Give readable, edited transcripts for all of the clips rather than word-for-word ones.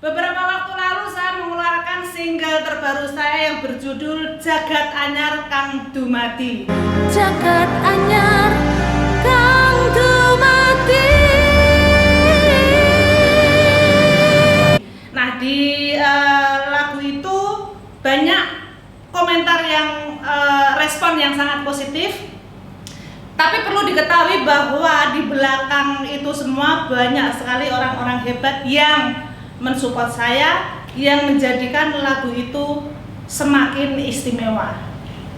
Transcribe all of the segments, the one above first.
Beberapa waktu lalu saya mengeluarkan single terbaru saya yang berjudul Jagat Anyar Kang Dumadi. Jagat Anyar Kang Dumadi. Nah, di lagu itu banyak komentar yang respon yang sangat positif. Tapi perlu diketahui bahwa di belakang itu semua banyak sekali orang-orang hebat yang mensupport saya, yang menjadikan lagu itu semakin istimewa.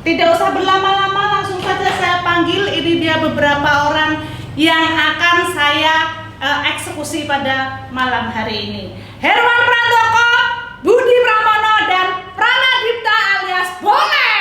Tidak usah berlama-lama, langsung saja saya panggil. Ini dia beberapa orang yang akan saya eksekusi pada malam hari ini. Herwan Prandoko, Budi Pramono, dan Pranadipta alias Boleh.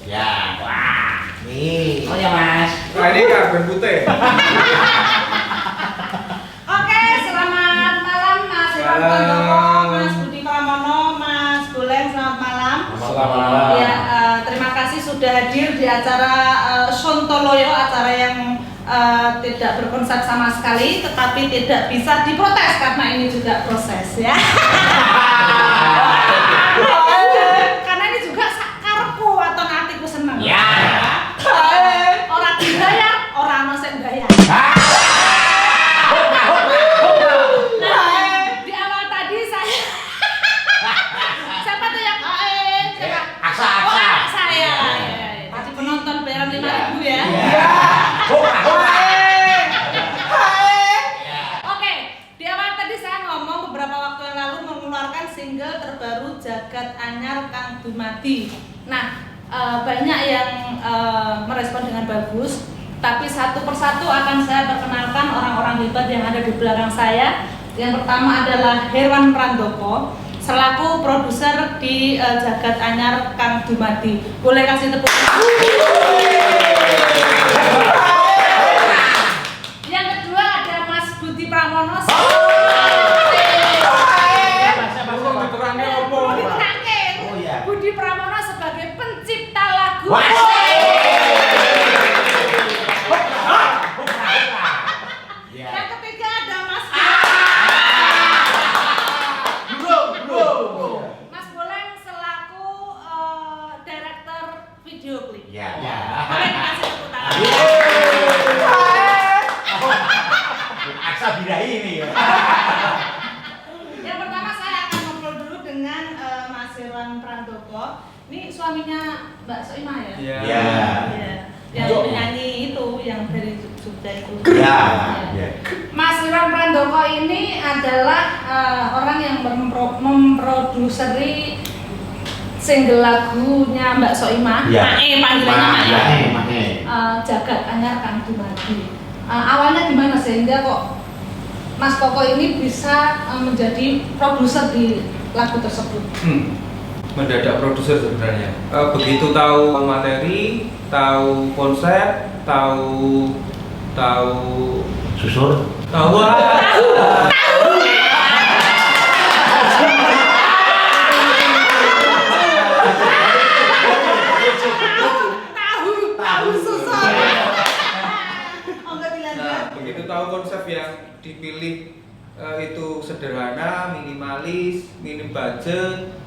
Ya, wah, nih. Oh ya Mas. Nah ini karbon putih. Oke, selamat malam Mas Herwan Prandoko, Mas Budi Pramono, Mas Boleh, selamat malam. Selamat malam. Ya, terima kasih sudah hadir di acara Sontoloyo, acara yang tidak berkonsep sama sekali, tetapi tidak bisa diprotes karena ini juga proses ya. Karena ini juga sakarku atau hatiku seneng. Ya. Orang dibayar, orang ono sing bayar. Di awal tadi saya siapa tuh yang siapa? Aksa. Oh, anak saya. Tadi penonton bayaran 5.000 ya. Oke, di awal tadi saya ngomong beberapa waktu yang lalu mengeluarkan single terbaru Jagat Anyar Kang Dumadi. Nah, banyak yang merespon dengan bagus, tapi satu persatu akan saya perkenalkan orang-orang hebat yang ada di belakang saya. Yang pertama adalah Herwan Prandoko selaku produser di Jagat Anyar Kang Dumadi. Boleh kasih tepuk tangan? Yang kedua ada Mas Budi Pramono. Budi Pramono sebagai pencipta lagu. Yang ketiga ada Mas Mas Boleng selaku director video klip. Ya. Boleh dikasih tepuk tangan. Aksa birahi ini ya. Yang pertama saya akan ngobrol dulu dengan Mas Herwan Prandoko. Ini suaminya Mbak Soimah ya? Iya. Ya. Iya. Yang penyanyi itu, yang dari Jogja itu. Ya. Mas Herwan Prandoko ini adalah orang yang memproduksi single lagunya Mbak Soimah. Ya. Mae panggilannya Mae. Mae. Jagat Anyar Kang Dumadi. Awalnya gimana sehingga kok Mas Koko ini bisa menjadi produser di lagu tersebut? Mendadak produser sebenarnya. Begitu tahu materi, tahu konsep, tahu Susur. tahu Tahu susah. Oh enggak bilang Nah, begitu tahu konsep yang dipilih itu sederhana, minimalis, minim budget.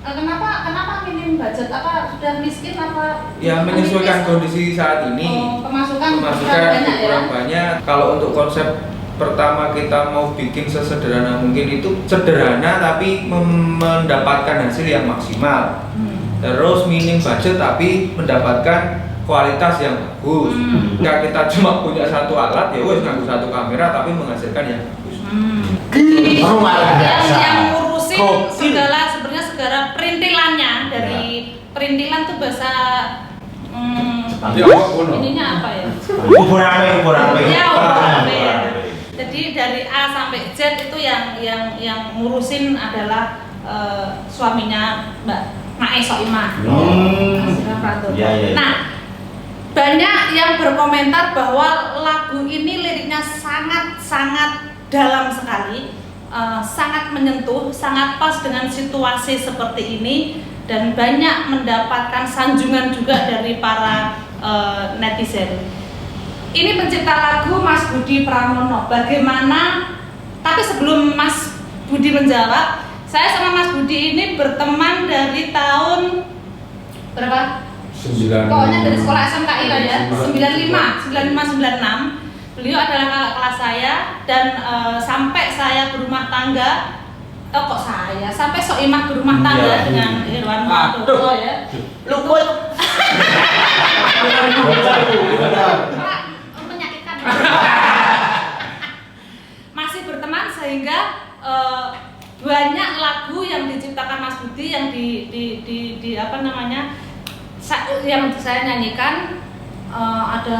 Kenapa minim budget? Apa sudah miskin apa? Ya menyesuaikan kondisi saat ini. Pemasukan kurang banyak. Kalau untuk konsep pertama kita mau bikin sesederhana mungkin, itu sederhana tapi mendapatkan hasil yang maksimal. Terus minim budget tapi mendapatkan kualitas yang bagus. Jika kita cuma punya satu alat, ya wes nganggo satu kamera tapi menghasilkan yang bagus. Yang ngurusin segala sebenarnya segala perintilannya dari perintilan tuh bahasa Nanti apa kuno? ininya apa ya? Ubur ame. Ya, ubur-ame. Jadi dari A sampai Z itu yang ngurusin adalah suaminya Mbak Mae Soimah. Iya. Nah, banyak yang berkomentar bahwa lagu ini liriknya sangat dalam sekali, sangat menyentuh, sangat pas dengan situasi seperti ini, dan banyak mendapatkan sanjungan juga dari para netizen. Ini pencipta lagu Mas Budi Pramono. Bagaimana? Tapi sebelum Mas Budi menjawab, saya sama Mas Budi ini berteman dari tahun berapa? 9. Pokoknya dari sekolah SMKI lah ya, 95-96. Beliau adalah kakak kelas saya, dan sampai saya berumah tangga, sampai Soimah berumah tangga dengan Irwan Madono ya. Luput. Menyakitkan. Masih berteman sehingga banyak lagu yang diciptakan Mas Budi yang di apa namanya, yang saya nyanyikan ada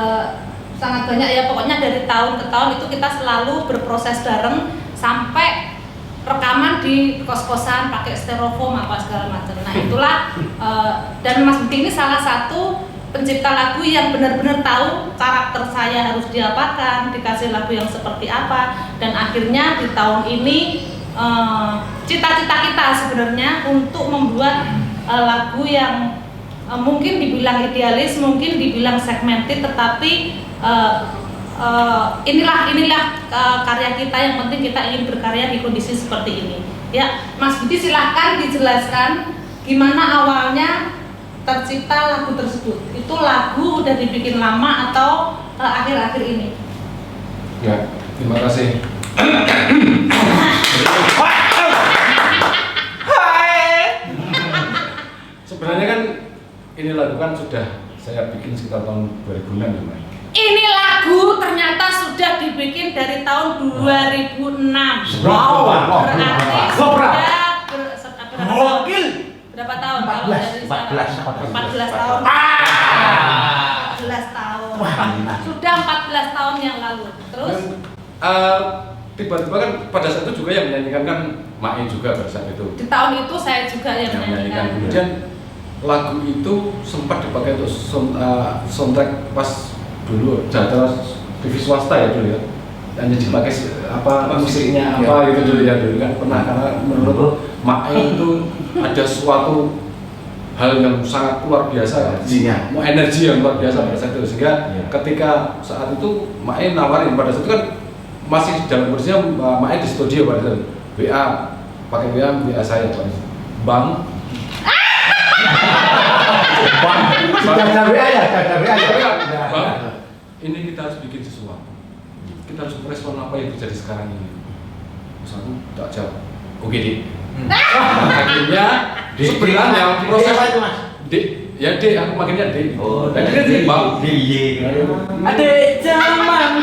sangat banyak ya. Pokoknya dari tahun ke tahun itu kita selalu berproses bareng sampai rekaman di kos-kosan pakai styrofoam apa segala macam. Nah itulah dan Mas Budi ini salah satu pencipta lagu yang benar-benar tahu karakter saya harus diapakan, dikasih lagu yang seperti apa, dan akhirnya di tahun ini cita-cita kita sebenarnya untuk membuat lagu yang mungkin dibilang idealis, mungkin dibilang segmented, tetapi inilah karya kita. Yang penting kita ingin berkarya di kondisi seperti ini. Ya, Mas Budi silahkan dijelaskan gimana awalnya tercipta lagu tersebut. Itu lagu udah dibikin lama atau akhir-akhir ini? Ya, terima kasih. Sebenarnya kan ini lagu kan sudah saya bikin sekitar tahun 2006 ya, Mbak. Ini lagu ternyata sudah dibikin dari tahun 2006. Wow. Berarti sudah berapa tahun? 14 tahun. 14 tahun. Sudah 14 tahun yang lalu. Terus tiba-tiba kan pada saat itu juga yang menyanyikan kan Mae juga pada saat itu. di tahun itu saya juga yang menyanyikan. Kemudian lagu itu sempat dipakai untuk soundtrack pas dulu jadwal TV swasta ya dulu ya. Hanya dipakai musiknya apa gitu dulu ya dulu kan pernah, karena menurut Mae itu ada suatu hal yang sangat luar biasa, energi yang luar biasa pada saat itu, sehingga ketika saat itu Mae nawarin pada saat itu kan masih dalam posisinya Mae di studio pada saat itu, pakai WA saya Bang. Bang, ini kita harus bikin sesuatu. Kita harus merespon apa yang terjadi sekarang ini. Terus aku tak jawab. Oke, Dik. Akhirnya sebenarnya proses Dik, ya Dik, aku makinnya Dik. Oh, dan dia Dik, Bang. Adik zaman.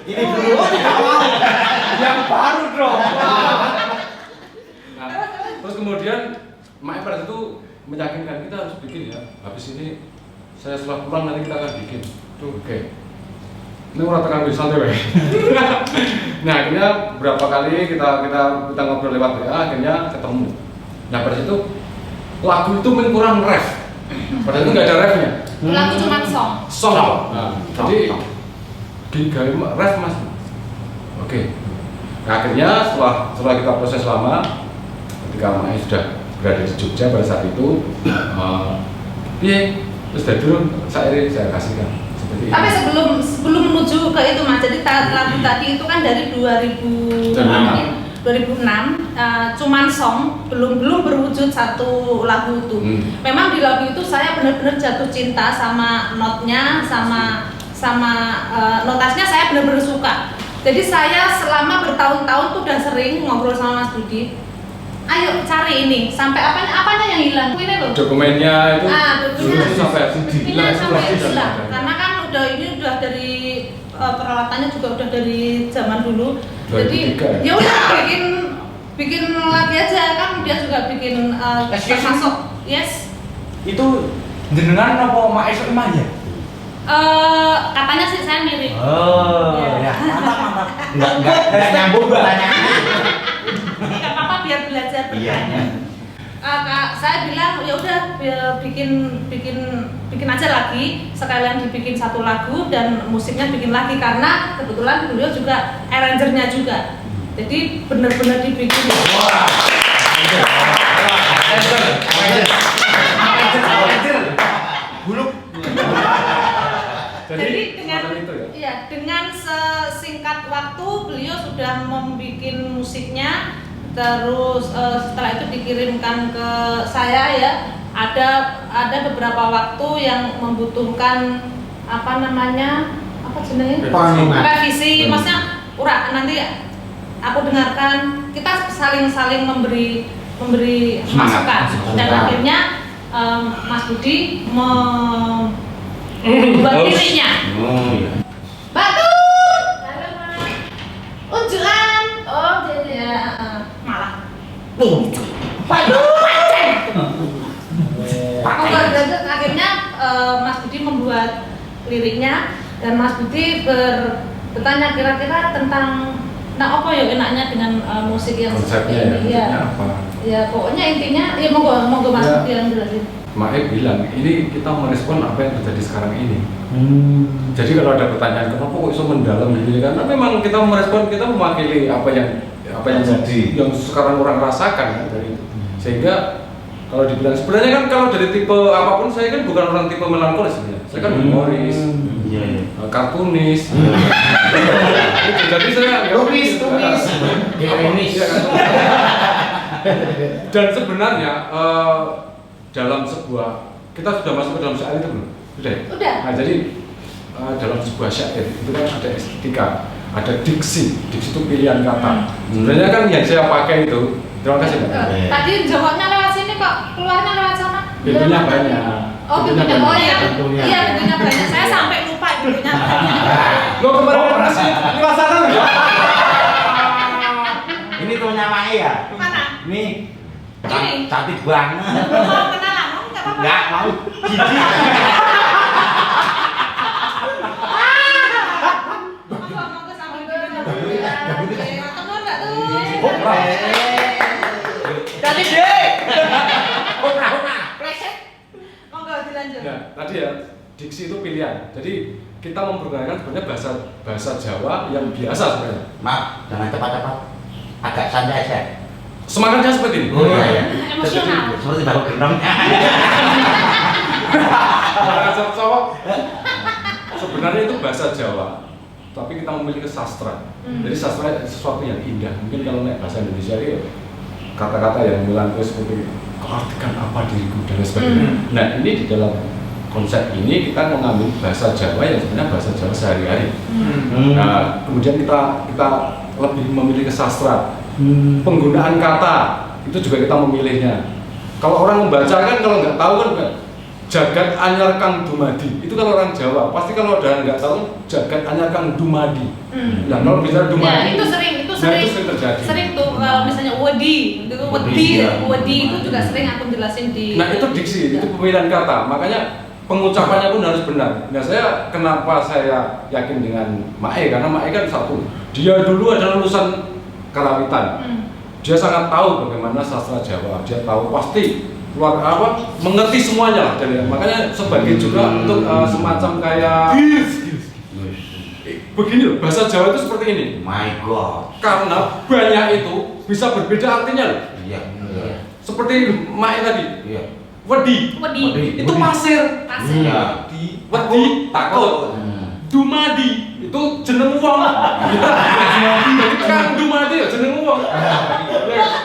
Ini dulu yang baru dong. Nah, terus kemudian Mae pada itu meyakinkan kita harus bikin ya. Habis ini saya setelah pulang nanti kita akan bikin. Oke. Ini orang tekan di santai weh. Nah akhirnya berapa kali kita ngobrol lewat WA, akhirnya ketemu. Nah pada situ lagu itu kurang ref. Pada itu nggak ada refnya. Lagu cuma song. Nah, jadi digawe ref mas. Oke. Nah, akhirnya setelah kita proses lama, ketika Mae sudah berada di Jogja pada saat itu, terus dari dulu saya kasihkan. Tapi sebelum menuju ke itu Mas, jadi lagu tadi itu kan dari 2006, cuman song, belum berwujud satu lagu itu. Memang di lagu itu saya benar-benar jatuh cinta sama notnya, sama notasnya saya benar-benar suka. Jadi saya selama bertahun-tahun tuh udah sering ngobrol sama Mas Budi. Ayo cari ini, sampai apanya yang hilang? Ini loh. Dokumennya itu. Dokumennya sampai hilang. Karena kan udah dari peralatannya juga udah dari zaman dulu. Jadi ya udah bikin bikin lagi aja kan dia juga bikin termasuk yes. Itu jenengan apa Mak Esok Imah ya? Katanya sih saya mirip. Oh, ya. Mantap. Enggak nyambung pertanyaannya. Enggak apa-apa biar belajar bertanya. Saya bilang ya udah bikin aja lagi, sekalian dibikin satu lagu dan musiknya bikin lagi karena kebetulan beliau juga arrangernya juga. Jadi benar-benar dibikin. Buluk. Jadi dengan itu ya? iya, dengan sesingkat waktu beliau sudah membuat musiknya, terus setelah itu dikirimkan ke saya ya. Ada beberapa waktu yang membutuhkan apa jenenge? Revisi, maksudnya nanti aku dengarkan, kita saling memberi masukan dan akhirnya Mas Budi membuat liriknya. Batur. Unjukan. Oh, dia malah. Batur. Akhirnya Mas Budi membuat liriknya dan Mas Budi bertanya kira-kira tentang apa ya enaknya dengan musik yang konsepnya seperti ini ya, apa? Ya pokoknya intinya ya monggo Mas Budi yang jelasin. Mae bilang ini kita merespon apa yang terjadi sekarang ini. Jadi kalau ada pertanyaan kenapa kok bisa mendalam gitu karena memang kita merespon, kita mewakili apa yang jadi yang sekarang orang rasakan kan, dari itu. Sehingga kalau dibilang sebenarnya kan kalau dari tipe apapun saya kan bukan orang tipe melankolis sebenarnya. Saya kan humoris, kartunis. Jadi saya tumis. Dan sebenarnya dalam sebuah kita sudah masuk ke dalam syair itu belum? Sudah. Nah jadi dalam sebuah syair itu kan ada estetika, ada diksi itu pilihan kata. Sebenarnya kan yang saya pakai itu. Terima kasih Mbak. Tadi jawabnya lewat sini kok, keluarnya lewat sana. Pintunya banyak. Oh pintunya, oh iya, iya pintunya banyak. Saya sampai lupa pintunya banyak. Lo kemarin sih lewat sana loh. Ini punya Mae ya? Mana? Nih. Ini? Cantik banget. Mau kenalan? Enggak apa-apa. Enggak mau. Jijik. Monggo sambil dulu. Ketemu enggak tuh? Cantik deh. Hopra. Pleset. Monggo dilanjut. Nah, tadi ya diksi itu pilihan. Jadi kita mempergunakan sebenarnya bahasa Jawa yang biasa sebenarnya. Maaf, jangan cepat-cepat. Agak santai aja. Semangatnya seperti ini. Oh iya. Emosional. Seperti baru gendong. Bahasa Jawa sebenarnya itu bahasa Jawa, tapi kita memiliki sastra. Jadi sastra sesuatu yang indah. Mungkin kalau naik bahasa Indonesia itu kata-kata yang melankolis seperti kau artikan apa diriku dan lain sebagainya. Nah ini di dalam konsep ini kita mengambil bahasa Jawa yang sebenarnya bahasa Jawa sehari-hari. Nah kemudian kita lebih memiliki sastra. Penggunaan kata itu juga kita memilihnya. Kalau orang membaca kan kalau nggak tahu kan jagat anyar kang dumadi itu kalau orang Jawa pasti kalau udah nggak tahu jagat anyar kang dumadi. Nah kalau bicara dumadi ya, itu sering terjadi. Sering tuh kalau misalnya wedi itu juga sering aku jelasin di. Nah itu diksi, itu pemilihan kata. Makanya pengucapannya pun harus benar. Nah kenapa saya yakin dengan Mae karena Mae kan satu, dia dulu adalah lulusan Karawitan. Dia sangat tahu bagaimana sastra Jawa. Dia tahu pasti mengerti semuanya lah. Makanya sebagai juga untuk semacam kayak begini loh, bahasa Jawa itu seperti ini. My God. Karena banyak itu bisa berbeda artinya loh. Iya. Seperti Mae tadi. Iya. Wedi. Itu pasir. Iya. Wedi takut. Dumadi itu jeneng wong. Jadi Kang Dumadi ya jeneng wong.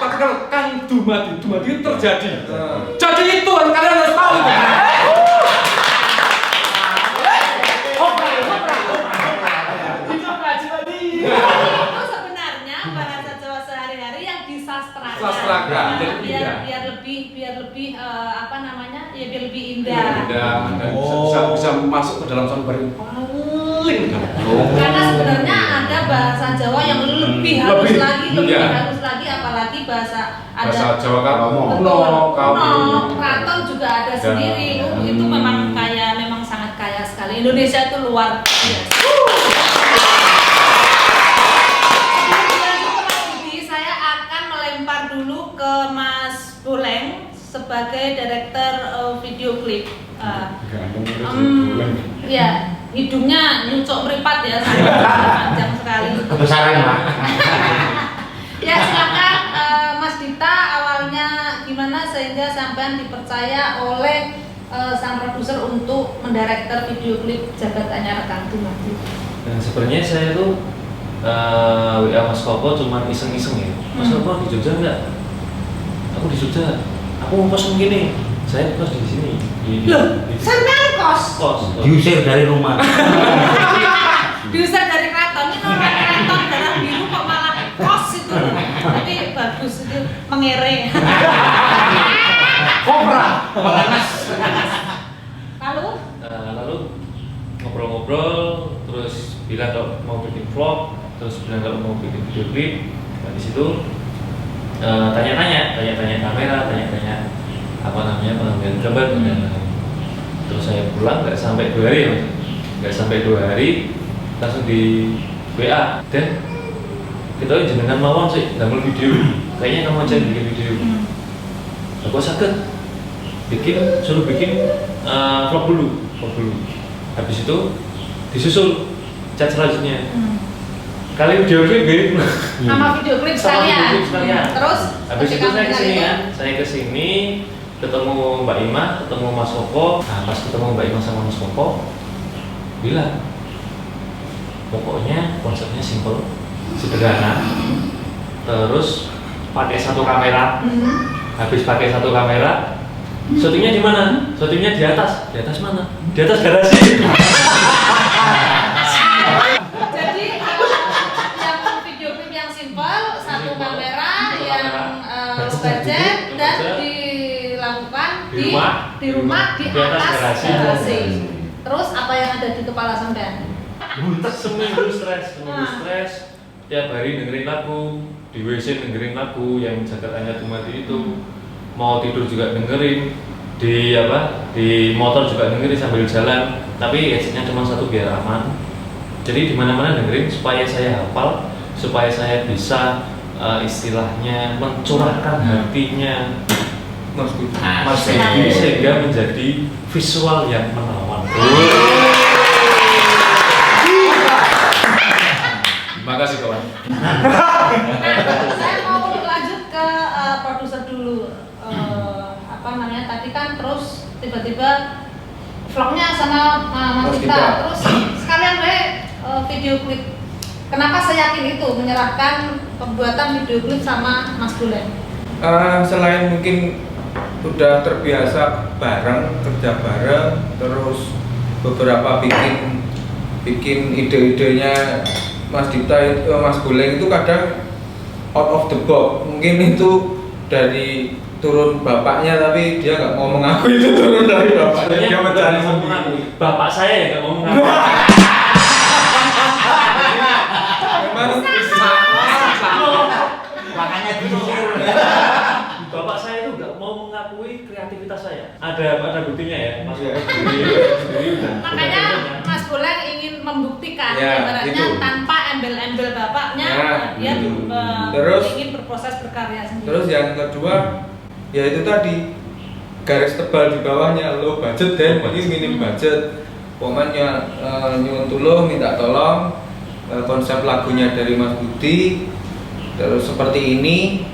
Tapi kalau Kang Dumadi itu terjadi. Jadi itu kalian harus tahu. Itu sebenarnya bahasa Jawa sehari-hari yang disastrakan. Biar lebih apa namanya? Ya biar lebih indah. Dan bisa masuk ke dalam sumber yang paling dalam. Karena sebenarnya ada bahasa Jawa yang lebih halus lagi, apalagi lagi bahasa Bahasa Jawa Kamu, betul, Kamu. Keraton juga ada sendiri. Itu memang kaya, memang sangat kaya sekali. Indonesia itu luar biasa. Saya akan melempar dulu ke Mas Buleng sebagai direktur video klip. Ya, hidungnya nyucuk meripat ya, sangat panjang sekali. Kebesaran Pak. Ya silakan Mas Dita, awalnya gimana sehingga sampean dipercaya oleh sang produser untuk mendirektor video klip Jagat Anyar Kang Dumadi? Dan sebenarnya saya tuh WA Mas Koko cuma iseng-iseng ya. Mas Koko di Jogja enggak? Aku di Jogja. Aku mau kos begini. Saya kos di sini. Loh, sampean kos? Kos. Diusir dari rumah. Diusir dari keraton, ini orang keraton darah biru kok malah kos itu. Tapi bagus itu mengere. Kopra. Panas. Lalu Ngobrol-ngobrol, terus bilang kalau mau bikin vlog, terus bilang kalau mau bikin video klip. Nah, di situ tanya-tanya kamera, tanya-tanya apa namanya pengambilan gambar dan lain-lain. Terus saya pulang nggak sampai 2 hari ya, Mas. Nggak sampai 2 hari langsung di WA dan kita jenengan mawon sih ngambil video, kayaknya kamu aja bikin video. Aku sakit suruh bikin vlog dulu. Habis itu disusul chat selanjutnya. Kali video klip gitu. sama video klip sekalian. Terus Habis itu ketika saya kesini mendengar kan, saya kesini ketemu Mbak Ima, ketemu Mas Koko. Nah, pas ketemu Mbak Ima sama Mas Koko, bilang pokoknya konsepnya simple, sederhana. Terus pakai satu kamera. Habis pakai satu kamera, syutingnya di mana? Syutingnya di atas. Di atas mana? Di atas garasi. Jadi yang video klip yang simpel, satu kamera yang low budget dan dilakukan di rumah di atas garasi. Terus apa yang ada di kepala sampean? Seminggu stres. Tiap hari dengerin lagu, di WC dengerin lagu yang Jagat Anyar Dumadi itu. Mau tidur juga dengerin, di motor juga dengerin sambil jalan. Tapi headsetnya cuma satu biar aman. Jadi di mana-mana dengerin supaya saya hafal, supaya saya bisa istilahnya mencurahkan hatinya Mas Edi sehingga menjadi visual yang menawan. Terima kasih kawan. Saya mau lanjut ke produser dulu. Tadi kan terus tiba-tiba vlognya sama Mas Dita, terus sekalian video klip. Kenapa saya yakin itu menyerahkan pembuatan video klip sama Mas Buleng? Selain mungkin udah terbiasa kerja bareng, terus beberapa bikin ide-idenya Mas Dita Mas Buleng itu kadang out of the box. Mungkin itu dari turun bapaknya, tapi dia nggak mau mengaku itu turun dari bapaknya. Dia mencari sendiri. Bapak saya yang nggak mau mengaku. Memang Makanya diusir. Bapak saya itu nggak mau mengakui kreativitas saya. Ada buktinya ya, Mas. Makanya Mas Buleng ingin membuktikan ibaratnya tanpa embel-embel bapaknya, dia terus ingin berproses berkarya sendiri. Terus yang kedua, ya itu tadi garis tebal di bawahnya low budget dan ini minim budget. Pokoknya nyuwun tulung, minta tolong, konsep lagunya dari Mas Budi. Terus seperti ini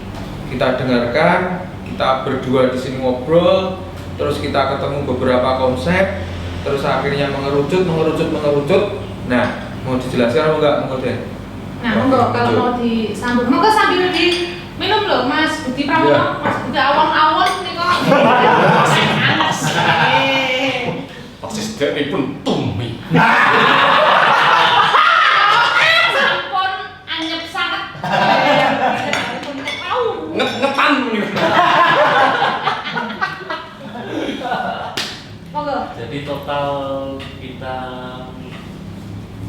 kita dengarkan, kita berdua di sini ngobrol, terus kita ketemu beberapa konsep, terus akhirnya mengerucut. Nah, mau dijelaskan apa enggak, Monggo Den? Nah, monggo kalau mau disambung, monggo sambil minum loh Mas Budi Pramono, Mas Budi awon-awon nih kok. Persis dari pun tumi. Sampun anyep sangat. Ngetan nih. Monggo. Jadi total kita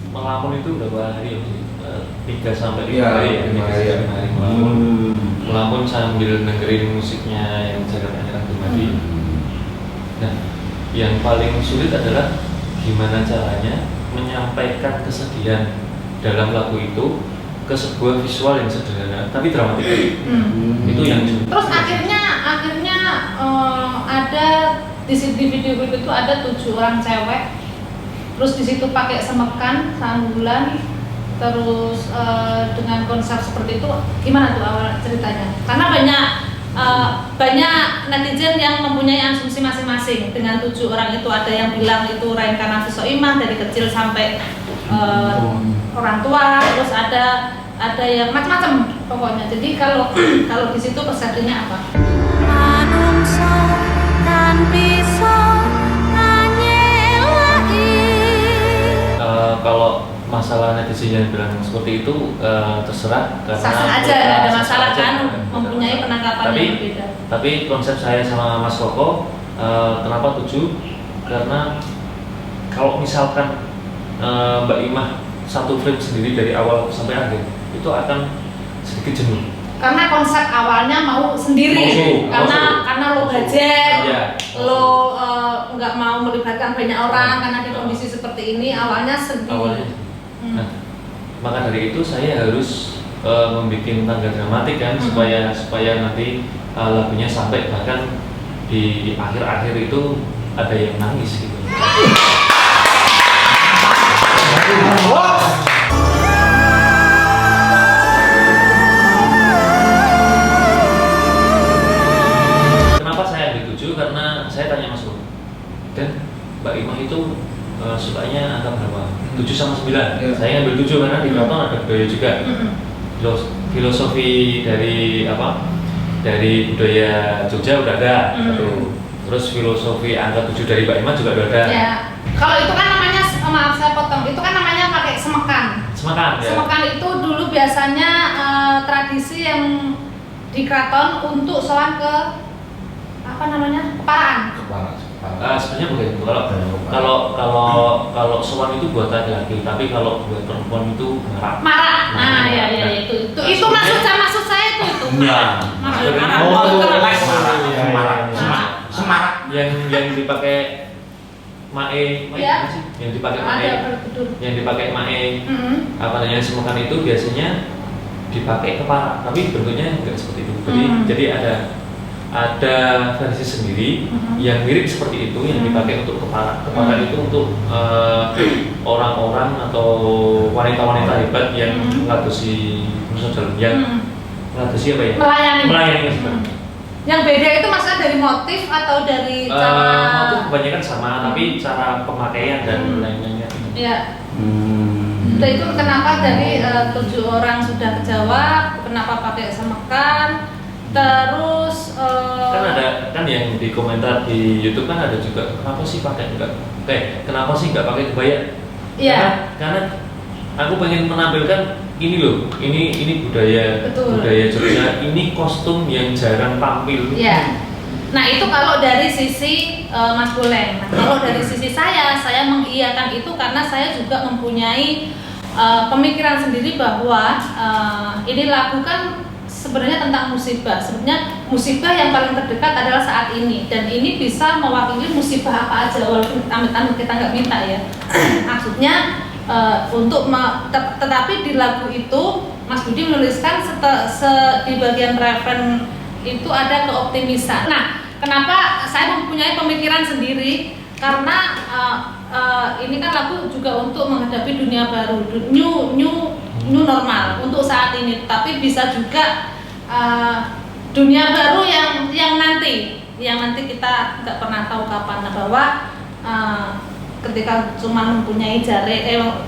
melamun itu berapa hari ya? 3 sampai 5 hari ya. 5 hari. 5 hari melamun. melamun sambil dengerin musiknya yang Jagat Anyar Dumadi. Nah, yang paling sulit adalah gimana caranya menyampaikan kesedihan dalam lagu itu ke sebuah visual yang sederhana tapi dramatik. Itu yang sulit. Terus akhirnya ada di video klip itu ada 7 orang cewek. Terus di situ pakai semekan, sanggulan, terus dengan konsep seperti itu gimana tuh awal ceritanya? Karena banyak netizen yang mempunyai asumsi masing-masing dengan 7 orang itu. Ada yang bilang itu reinkarnasi Soimah dari kecil sampai orang tua, terus ada yang macam-macam pokoknya. Jadi kalau di situ persepsinya apa? Manungso kan bisa nganyelaki. Kalau masalah netizen yang bilang seperti itu terserah karena Sah-sah aja, nggak ada masalah sah-sah kan, aja. mempunyai penangkapan yang berbeda. Tapi konsep saya sama Mas Koko, kenapa 7? Karena kalau misalkan Mbak Imah satu frame sendiri dari awal sampai akhir, itu akan sedikit jenuh. Karena konsep awalnya mau sendiri, karena lo budget, Iya. lo nggak mau melibatkan banyak orang karena di kondisi seperti ini awalnya sendiri. Awalnya. Nah, maka dari itu saya harus membuat tangga dramatik kan supaya nanti lagunya sampai bahkan di akhir-akhir itu ada yang nangis gitu. Kenapa saya ambil 7? Karena saya tanya Mas Bro, dan Mbak Imah itu sukanya angka berapa? 7 sama 9. Ya. Saya ambil 7 karena di keraton ada budaya juga. Filosofi dari dari budaya Jogja udah ada. Terus filosofi angka 7 dari Mbak Imah juga udah ada. Ya. Kalau itu kan namanya, maaf saya potong, itu kan namanya pakai semekan. Semekan ya. Semekan itu dulu biasanya tradisi yang di keraton untuk sowan ke keparaan. Sebenarnya bukan itu. Kalau sowan itu buat laki-laki, tapi kalau buat perempuan itu marah. Nah, ya itu maksud saya itu. Iya. Semarak. Yang dipakai mae Ya. apa sih? Yang dipakai mae. Ada betul. Yang dipakai mae. Apa namanya semekan itu biasanya dipakai kepala, tapi bentuknya enggak seperti itu. Jadi ada versi sendiri yang mirip seperti itu yang dipakai untuk kepala. Kepala itu untuk orang-orang atau wanita-wanita hebat yang ngadusi yang ngadusi apa ya? Melayani maksudnya. Yang beda itu maksudnya dari motif atau dari cara motif kebanyakan sama, tapi cara pemakaian dan lain-lainnya. Ya. Itu kenapa dari 7 orang sudah kejawab, kenapa pakai semekan, terus kan yang di komentar di YouTube kan ada juga kenapa sih pakai kenapa sih nggak pakai kebaya? Iya. Karena aku pengen menampilkan ini loh, ini budaya Betul. budaya Jogja, ini kostum yang jarang tampil. Iya. Nah itu kalau dari sisi Mas Boleng. Nah, kalau dari sisi saya mengiyakan itu karena saya juga mempunyai pemikiran sendiri bahwa ini lagu kan sebenarnya tentang musibah. Sebenarnya musibah yang paling terdekat adalah saat ini, dan ini bisa mewakili musibah apa aja walaupun amit-amit kita nggak minta ya. Maksudnya tetapi di lagu itu Mas Budi menuliskan di bagian referen itu ada keoptimisan. Nah, kenapa saya mempunyai pemikiran sendiri? Karena ini kan lagu juga untuk menghadapi dunia baru, new normal untuk saat ini. Tapi bisa juga dunia baru yang nanti kita nggak pernah tahu kapan. Nah, bahwa ketika cuma mempunyai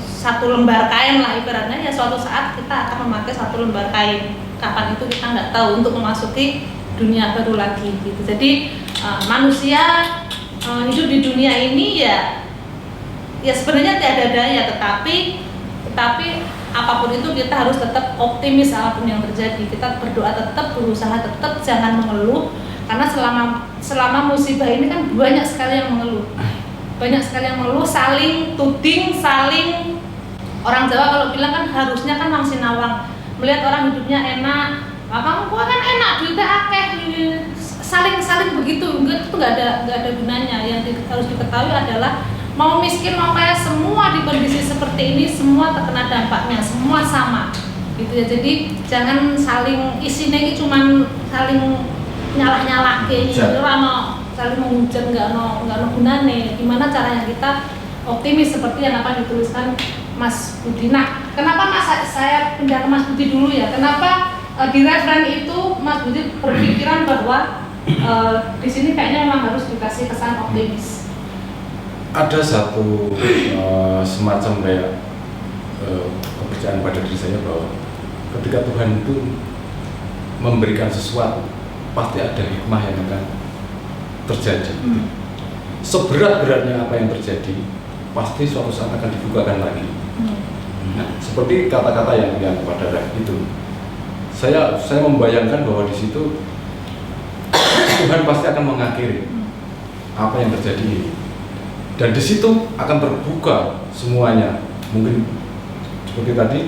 satu lembar kain lah ibaratnya, ya suatu saat kita akan memakai satu lembar kain. Kapan itu kita nggak tahu, untuk memasuki dunia baru lagi gitu. Jadi manusia hidup di dunia ini ya sebenarnya tiada daya, tetapi apapun itu kita harus tetap optimis apapun yang terjadi. Kita berdoa tetap, berusaha tetap, jangan mengeluh, karena selama musibah ini kan banyak sekali yang mengeluh. Saling tuding, saling, orang Jawa kalau bilang kan harusnya kan wang sinawang, melihat orang hidupnya enak kamu gua kan enak duitnya akeh, saling begitu, itu nggak ada gunanya. Yang harus diketahui adalah mau miskin mau kaya semua di kondisi seperti ini semua terkena dampaknya, semua sama gitu ya. Jadi jangan saling isinya ini cuman saling nyalah kayak gitu, saling menghujat nggak no gunane. Gimana caranya kita optimis seperti yang apa dituliskan Mas Budi. Nah, kenapa saya pindah ke Mas Budi dulu ya? Kenapa di referen itu Mas Budi berpikiran bahwa di sini kayaknya memang harus dikasih kesan optimis? Ada satu semacam kayak kepercayaan pada diri saya bahwa ketika Tuhan itu memberikan sesuatu pasti ada hikmah yang akan terjadi. Seberat-beratnya apa yang terjadi pasti suatu saat akan dibukakan lagi. Nah, seperti kata-kata yang pada Ref itu, saya membayangkan bahwa di situ Tuhan pasti akan mengakhiri apa yang terjadi, dan di situ akan terbuka semuanya. Mungkin seperti tadi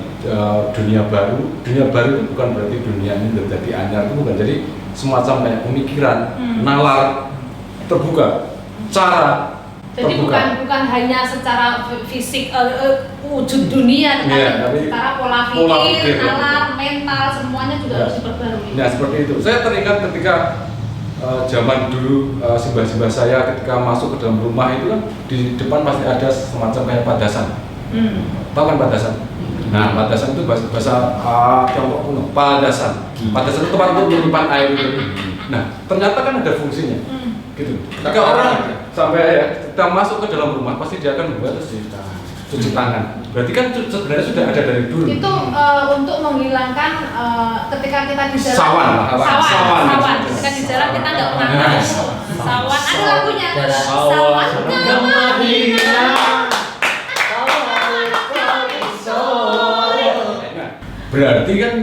dunia baru itu bukan berarti dunia ini menjadi anyar, itu bukan. Jadi semacam kayak pemikiran, nalar terbuka, cara. Jadi bukan hanya secara fisik wujud dunia, tapi secara pola pikir, nalar, mental, semuanya juga harus diperbarui. Nah, seperti itu. Saya teringat ketika zaman dulu simbah-simbah saya ketika masuk ke dalam rumah itu kan di depan pasti ada semacam kayak padasan. Tahu kan padasan? Nah, padasan itu bahasa Tiongkok kuno. Padasan. Padasan itu tempat untuk menyimpan air itu. Nah, ternyata kan ada fungsinya. Gitu. Ketika orang sampai kita masuk ke dalam rumah pasti dia akan membuat cuci tangan. Berarti kan sebenarnya sudah ada dari dulu. Itu untuk menghilangkan ketika kita di jalan. Sawan. Ketika di jalan kita nggak pernah tahu. Sawan ada lagunya. Sawan kemahina. Berarti kan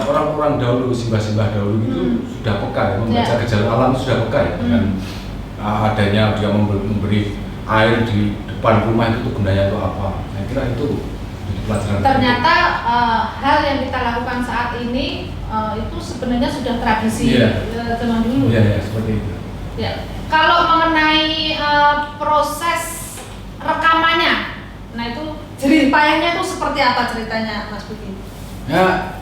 orang-orang dahulu, simbah-simbah dahulu itu sudah peka ya, membaca gejala alam sudah peka ya, dengan adanya dia memberi air di depan rumah itu gunanya untuk apa? Saya kira itu jadi pelajaran. Ternyata hal yang kita lakukan saat ini itu sebenarnya sudah tradisi zaman dulu. Iya, seperti itu. Ya, kalau mengenai proses rekamannya, nah itu jerih payahnya itu seperti apa ceritanya, Mas Budi? Ya,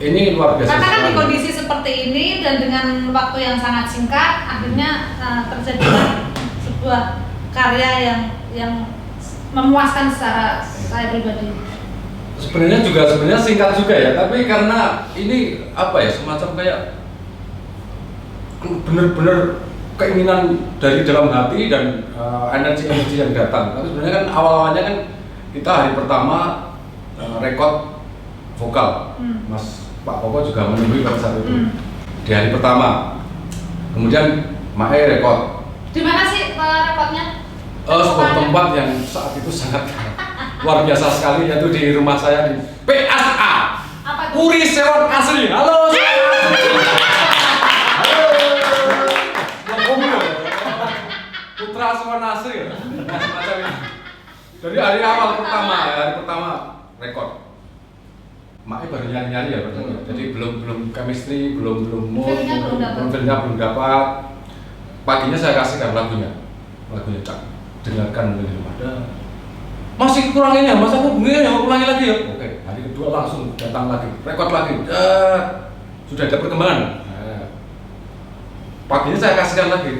ini luar biasa. Karena kan di kondisi seperti ini dan dengan waktu yang sangat singkat, akhirnya terjadi sebuah karya yang memuaskan secara saya pribadi. Sebenarnya singkat juga ya, tapi karena ini apa ya, semacam kayak benar-benar keinginan dari dalam hati dan energi yang datang. Tapi sebenarnya kan awal-awalnya kan kita hari pertama rekod vokal, Pak Koko juga menemui pada saat itu di hari pertama. Kemudian Mae rekod. Di mana sih rekodnya? Sebuah tempat yang saat itu sangat luar biasa sekali, yaitu di rumah saya di PSA. Apa itu? Puri Sewon Asri. Halo. Halo. Putra Sewon Asri. Nah, semacam ini. Dari hari awal pertama rekod. Maknya baru nyanyi ya, jadi belum chemistry, belum filmnya belum dapat. Paginya saya kasihkan lagunya Cak, dengarkan di rumah. Masih kurang ini ya, mas aku begini ya, ulangi lagi ya. Oke, hari kedua langsung datang lagi, rekod lagi. Sudah ada perkembangan. Paginya saya kasihkan lagi.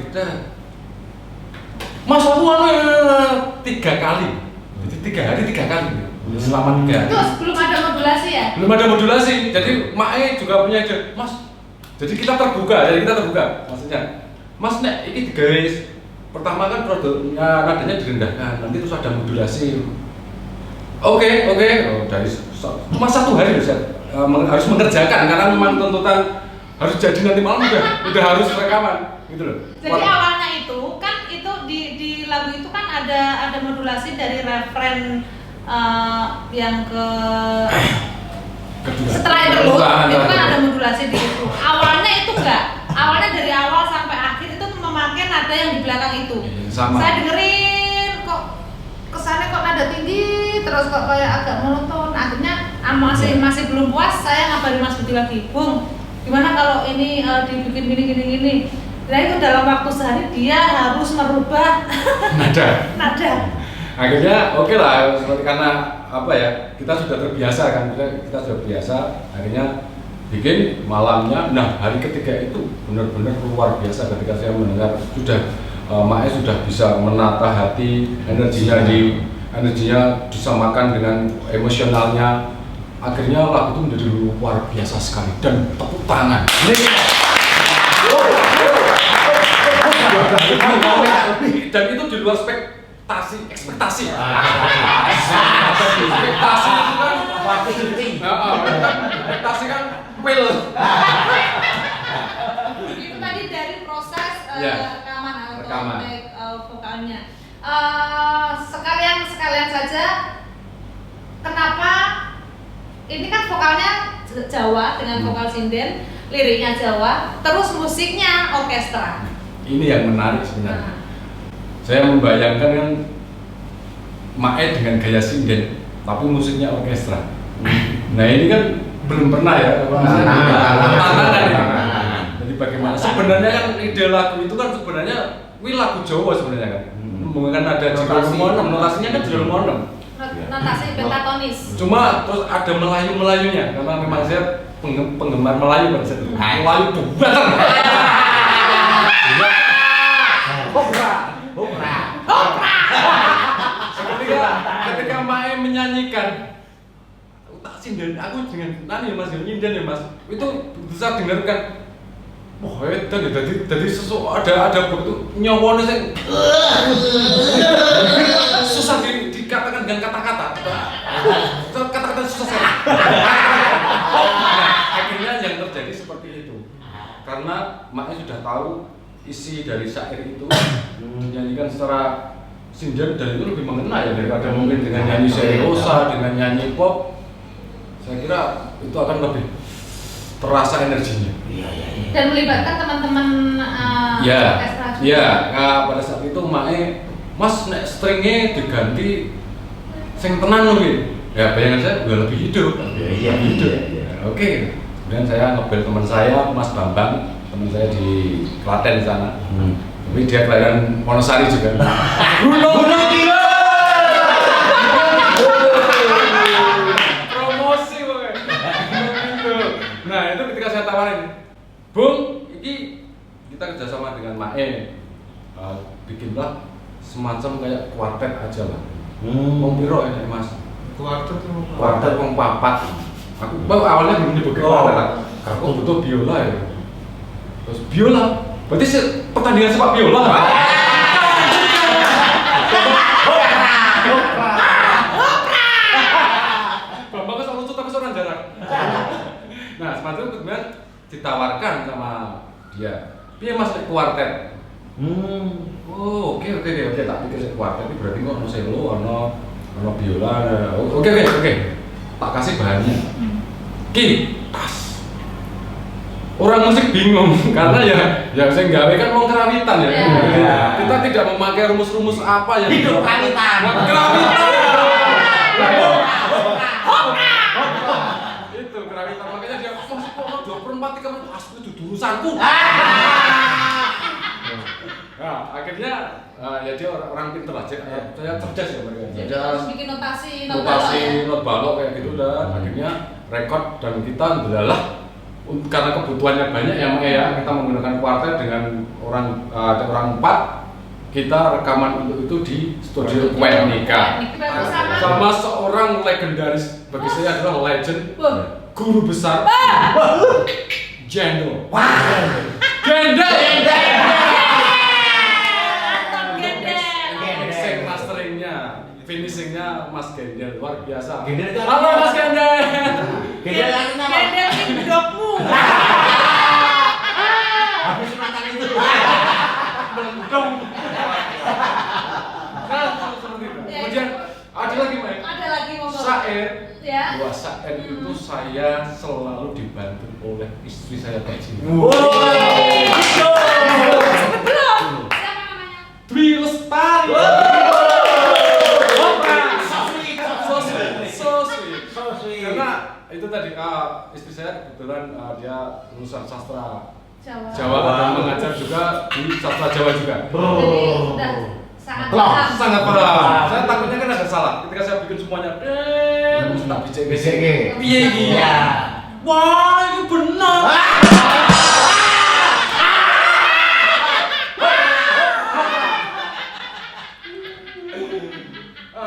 Mas aku 3 kali, jadi 3 hari 3 kali. Selama 3 hari. Terus belum ada modulasi ya? Belum ada modulasi, jadi Mae juga punya ide, Mas. Jadi kita terbuka, maksudnya, Mas nek ini guys, pertama kan produknya nadanya direndahkan, nanti terus ada modulasi. Oke. Dari cuma 1 hari harus mengerjakan karena memang tuntutan harus jadi nanti malam udah harus rekaman, gitu loh. Jadi awalnya itu kan di lagu itu kan ada modulasi dari referen yang setelah interlude itu kan ada modulasi di situ. Awalnya itu awalnya dari awal sampai akhir itu memakai nada yang di belakang itu. Sama. Saya dengerin kok kesannya kok nada tinggi terus kok kayak agak monoton. Akhirnya masih belum puas, saya ngabarin Mas Budi lagi, Bung, gimana kalau ini dibikin gini. Nah itu dalam waktu sehari dia harus merubah nada. Akhirnya oke lah, seperti karena apa ya, kita sudah terbiasa kan, kita sudah biasa, akhirnya bikin malamnya. Nah hari ketiga itu benar-benar luar biasa ketika saya mendengar sudah Mae sudah bisa menata hati, energinya disamakan dengan emosionalnya. Akhirnya lagu itu menjadi luar biasa sekali dan tepuk tangan. Dan itu di luar ekspektasi itu kan ekspektasi kan pil. Itu tadi dari proses rekaman vokalnya. Sekalian saja, kenapa ini kan vokalnya Jawa dengan vokal sinden, liriknya Jawa, terus musiknya orkestra. Ini yang menarik sebenarnya. Saya membayangkan kan Mae dengan gaya sinden, tapi musiknya orkestra. Nah ini kan belum pernah ya. Tantangan ya. Jadi bagaimana? Sebenarnya kan ide lagu itu kan sebenarnya ini lagu Jawa sebenarnya kan. Menggunakan ada judul notasinya kan judul monem. Notasi pentatonis. Cuma terus ada Melayu-Melayunya karena memang saya penggemar Melayu pada saat itu. Melayu buatan. Ketika Mae menyanyikan tak sinden aku dengan nani Mas nyinden ya Mas, itu bisa dengarkan. Wah, jadi ada begitu nyawone sing susah dikatakan dengan kata-kata. Kata-kata susah sekali. Akhirnya yang terjadi seperti itu. Karena Mae sudah tahu isi dari syair itu menyanyikan secara sinden dan itu lebih mengena ya daripada mungkin dengan nyanyi seriosa, dengan nyanyi pop. Saya kira itu akan lebih terasa energinya. Dan melibatkan teman-teman orkestra. Pada saat itu Mae, Mas nek stringnya diganti sing tenang loh gitu. Ya bayangan saya udah lebih hidup. Hidup. Oke. Kemudian saya ngebel teman saya, Mas Bambang, teman saya di Klaten di sana. Tapi dia kelahiran Wonosari juga. Bruno gila. Promosi pokoknya. Nah itu ketika saya tawarin, Bung, ini kita kerjasama dengan Mae, bikinlah semacam kayak kuartet aja lah. Wong piro ya Mas? Kuartet wong papat. Aku awalnya belum dibuka kuartet. Aku butuh biola ya. Terus biola, berarti pertandingan sepak biola. Bambang kan selalu tapi seorang jarang. Nah, semacam kemudian ditawarkan sama dia. Piye Mas kuartet? Oh, oke. Tak pikir kuartet itu berarti kok ono selo, ono biola. Oke. Tak kasih bahannya. Ki, pas. Orang musik bingung karena ya saya gawe kan mau kerawitan ya. Kita tidak memakai rumus-rumus apa yang hidup kerawitan. Itu kerawitan, makanya dia musik kok 24 3 pas itu urusanku. Nah, akhirnya ya dia orang pintar aja, saya cerdas ya mereka. Terus bikin notasi not balok kayak gitu dan akhirnya rekod dan kita adalah karena kebutuhannya banyak ya kita menggunakan kuartet dengan orang 4, kita rekaman untuk itu di studio Wenika sama seorang legendaris bagi saya adalah legend guru besar Jendel. Mixing masteringnya, finishingnya Mas Gendel luar biasa. Halo Mas Gendel. Gendel ini bedokmu. Habis sunatan itu. Dong. Kemudian ada lagi Mbak. Ada lagi Syair. Ya. Dua syair itu saya selalu dibantu oleh istri saya tercinta. Belum. Siapa namanya? Dwi Lestari. So sweet. Karena di sastra Jawa juga. Jadi sudah sangat Klop. paham. Sangat paham. Saya takutnya kan ada salah. Ketika saya bikin semuanya, terus tak bijak Bisik. piye iki? Iya. Wah, ini benar.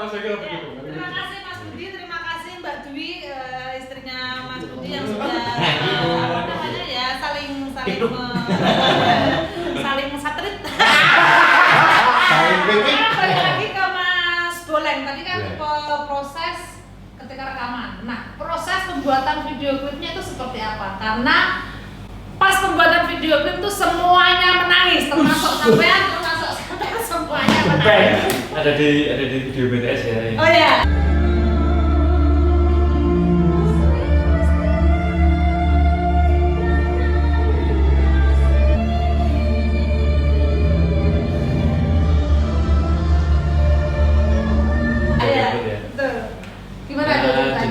Saya kira begitu. Terima kasih Mas Budi, terima kasih Mbak Dwi, istrinya Mas Budi yang sudah apa namanya ya saling satelit. Saling pipit. Balik lagi ke Mas Boleng tadi kan proses ketika rekaman. Nah, proses pembuatan video klipnya itu seperti apa? Karena pas pembuatan video klip itu semuanya menangis, termasuk sampean, semuanya menangis. Ada di video BTS ya. Oh ya.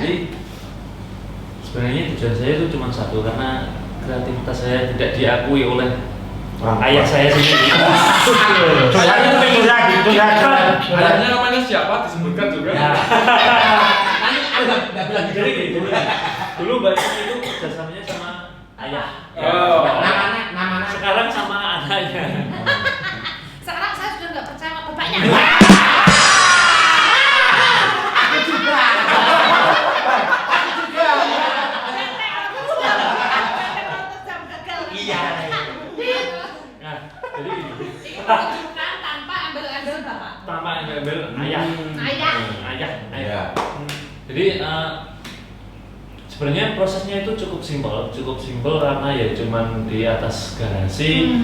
Jadi sebenarnya tujuan saya itu cuma satu, karena kreativitas saya tidak diakui oleh ayah saya sendiri. Ayahnya gitu ya. Ayahnya namanya siapa disebutkan juga. Enggak bilang Jadi gitu. Dulu Mbak Ima itu kerjasamanya sama ayah. Oh. Namanya. Sekarang sama anaknya. Sekarang saya sudah nggak percaya sama bapaknya. Iya. Nah, jadi gini. Ini menunjukkan tanpa ambil-ambil bapak. Tanpa ambil ayah. Ayah. Iya. Jadi sebenarnya prosesnya itu cukup simpel karena ya cuman di atas garasi.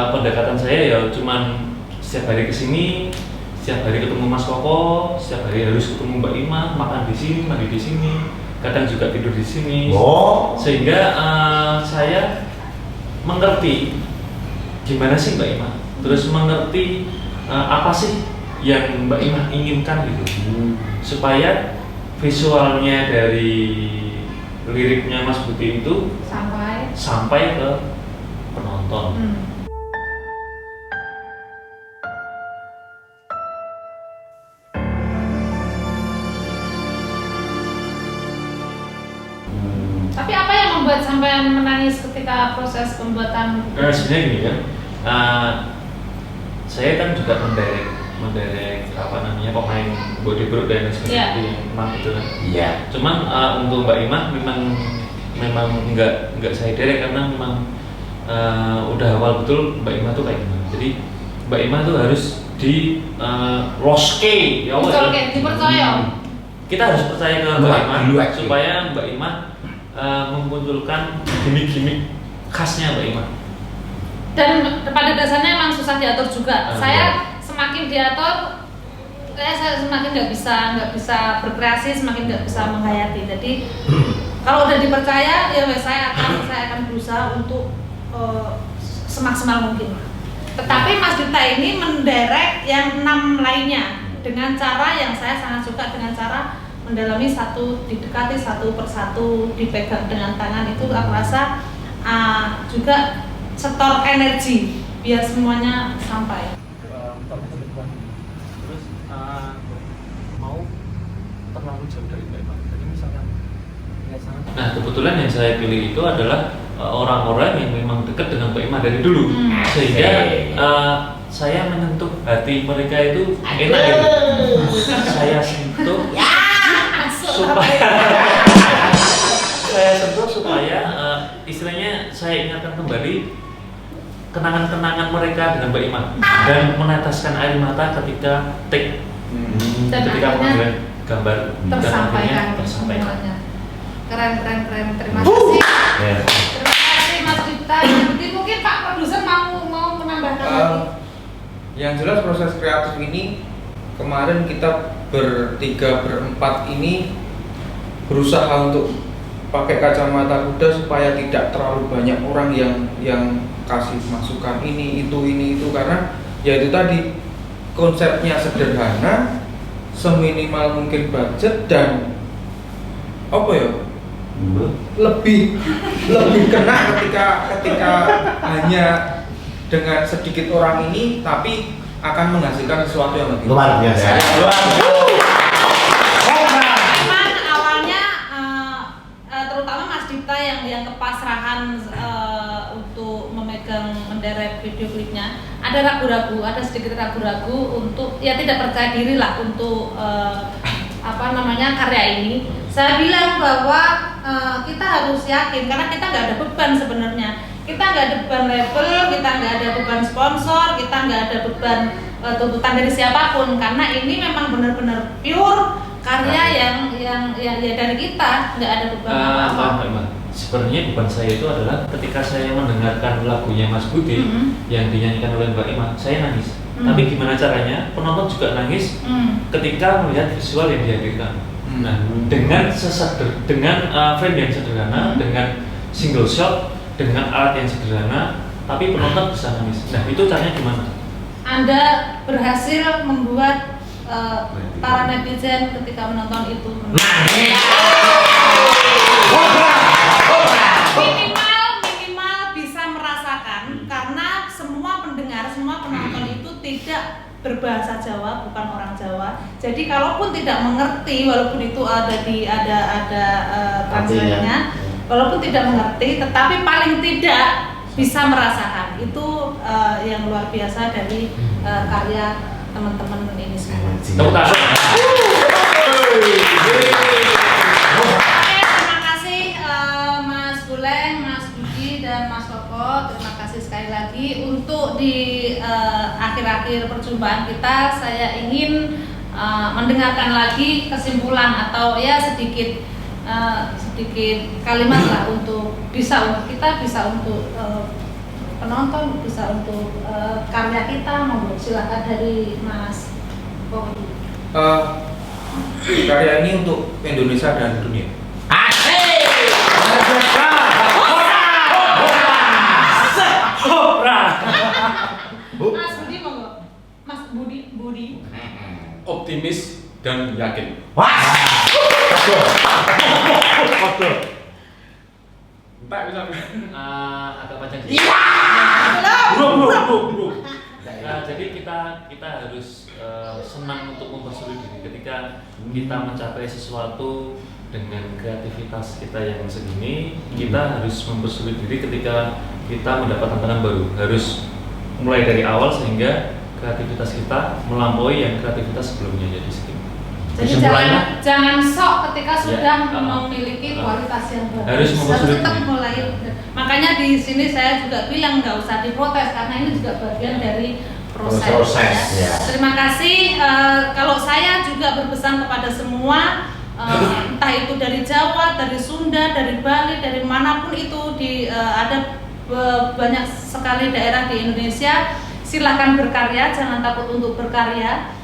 Pendekatan saya ya cuman setiap hari kesini, setiap hari ketemu Mas Koko, setiap hari harus ketemu Mbak Ima, makan di sini, mandi di sini, kadang juga tidur di sini. Oh. Sehingga saya mengerti gimana sih Mbak Ima, terus mengerti apa sih yang Mbak Ima inginkan gitu, supaya visualnya dari liriknya Mas Budi itu sampai ke penonton. Tapi apa yang membuat sampean menangis ketika proses pembuatan? Sebenarnya gini kan, saya kan juga menderek apa namanya pemain bodybuilder dan lain sebagainya, memang itu kan. Iya. Cuman untuk Mbak Ima memang nggak saya derek karena memang udah hafal betul Mbak Ima tuh kayak gimana. Jadi Mbak Ima tuh harus di loske ya Allah. Dipercaya. Kita harus percaya ke Mbak Ima Luak. supaya Mbak Ima memunculkan gimmick-gimmick khasnya Mbak Ima. Dan pada dasarnya emang susah diatur juga. Saya semakin diatur, saya semakin nggak bisa berkreasi, semakin nggak bisa menghayati. Jadi kalau udah dipercaya, ya saya akan berusaha untuk semaksimal mungkin. Tetapi Mas Duta ini menderek yang 6 lainnya dengan cara yang saya sangat suka, dengan cara mendalami didekati satu persatu, dipegang dengan tangan. Itu aku rasa juga setor energi biar semuanya sampai. Terus mau terlalu jauh dari Mbak Ima. Jadi misalkan nah kebetulan yang saya pilih itu adalah orang-orang yang memang dekat dengan Mbak Ima dari dulu, sehingga saya menyentuh hati mereka itu enak gitu. Saya sentuh supaya istilahnya saya ingatkan kembali kenangan-kenangan mereka dengan Mbak Ima dan meneteskan air mata ketika take, Dan ketika akhirnya pengambilan gambar tersampaikan dan akhirnya semuanya. Keren. Terima kasih. Ya. Terima kasih Mas Duta. Mungkin Pak Produser mau menambahkan lagi. Yang jelas proses kreatif ini kemarin kita berempat ini berusaha untuk pakai kacamata kuda supaya tidak terlalu banyak orang yang kasih masukan ini itu karena ya itu tadi konsepnya sederhana, seminimal mungkin budget dan apa ya lebih kena ketika hanya dengan sedikit orang ini tapi akan menghasilkan sesuatu yang lebih Luar biasa. Memang awalnya terutama Mas Dipta yang kepasrahan untuk memegang menderek video klipnya, ada ragu-ragu, ada sedikit ragu-ragu untuk ya tidak percaya diri lah untuk karya ini. Saya bilang bahwa kita harus yakin karena kita nggak ada beban sebenarnya. Kita nggak ada beban label, kita nggak ada beban sponsor, kita nggak ada beban tuntutan dari siapapun karena ini memang benar-benar pure karya yang dari kita, nggak ada beban apa-apa. Sebenarnya beban saya itu adalah ketika saya mendengarkan lagunya Mas Budi yang dinyanyikan oleh Mbak Ima, saya nangis. Tapi gimana caranya penonton juga nangis ketika melihat visual yang dihadirkan. Nah, dengan frame yang sederhana, dengan single shot, dengan alat yang sederhana, tapi penonton bisa nangis. Nah, itu caranya gimana? Anda berhasil membuat para netizen ketika menonton itu minimal bisa merasakan karena semua pendengar, semua penonton itu tidak berbahasa Jawa, bukan orang Jawa. Jadi kalaupun tidak mengerti, walaupun itu ada translate-nya, walaupun tidak mengerti, tetapi paling tidak bisa merasakan. Itu yang luar biasa dari karya teman-teman ini semua. Terima kasih Mas Buleng, Mas Budi, dan Mas Koko. Terima kasih sekali lagi. Untuk di akhir-akhir perjumpaan kita, saya ingin mendengarkan lagi kesimpulan atau ya sedikit kalimat lah untuk penonton, bisa untuk karya kita. Monggo silakan dari Mas Koko. Karya ini untuk Indonesia dan dunia. Mas Budi monggo. Mas Budi. Optimis dan yakin. Mbak bisa Agak panjang sih. Jadi kita harus senang untuk mempersulit diri ketika kita mencapai sesuatu dengan kreativitas kita yang segini. Kita harus mempersulit diri ketika kita mendapat tantangan baru. Harus mulai dari awal sehingga kreativitas kita melampaui yang kreativitas sebelumnya. Jadi segini. Jadi jangan sok ketika sudah memiliki kualitas yang bagus. Harus tetap mulai. Makanya di sini saya juga bilang nggak usah diprotes karena ini juga bagian dari proses. Ya. Terima kasih. Kalau saya juga berpesan kepada semua, entah itu dari Jawa, dari Sunda, dari Bali, dari manapun itu ada banyak sekali daerah di Indonesia. Silahkan berkarya, jangan takut untuk berkarya.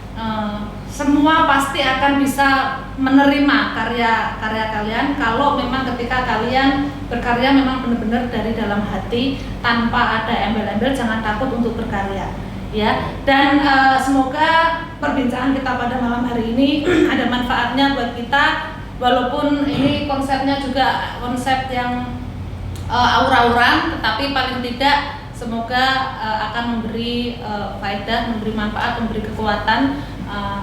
Semua pasti akan bisa menerima karya kalian kalau memang ketika kalian berkarya memang benar-benar dari dalam hati tanpa ada embel-embel. Jangan takut untuk berkarya, ya. Dan semoga perbincangan kita pada malam hari ini ada manfaatnya buat kita, walaupun ini konsepnya juga konsep yang aura-auran, tetapi paling tidak semoga akan memberi faedah, memberi manfaat, memberi kekuatan.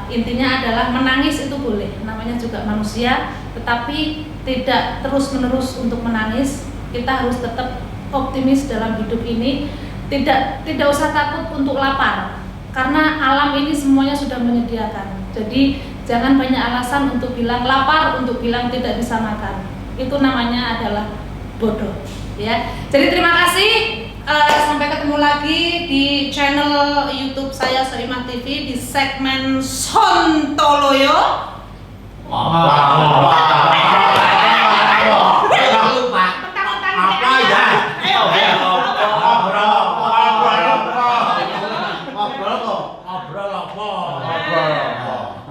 Intinya adalah menangis itu boleh, namanya juga manusia, tetapi tidak terus-menerus untuk menangis. Kita harus tetap optimis dalam hidup ini. Tidak usah takut untuk lapar, karena alam ini semuanya sudah menyediakan. Jadi jangan banyak alasan untuk bilang lapar, untuk bilang tidak bisa makan. Itu namanya adalah bodoh, ya. Jadi terima kasih. Sampai ketemu lagi di channel YouTube saya Soimah TV di segmen Sontoloyo.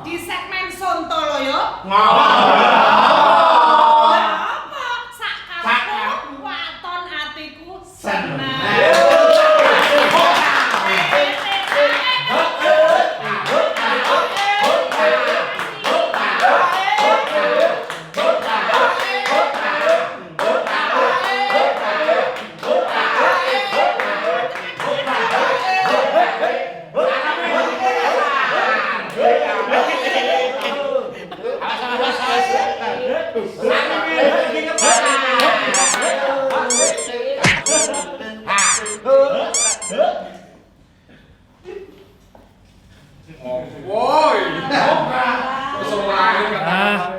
Di segmen Sontoloyo. Woi. Pesona.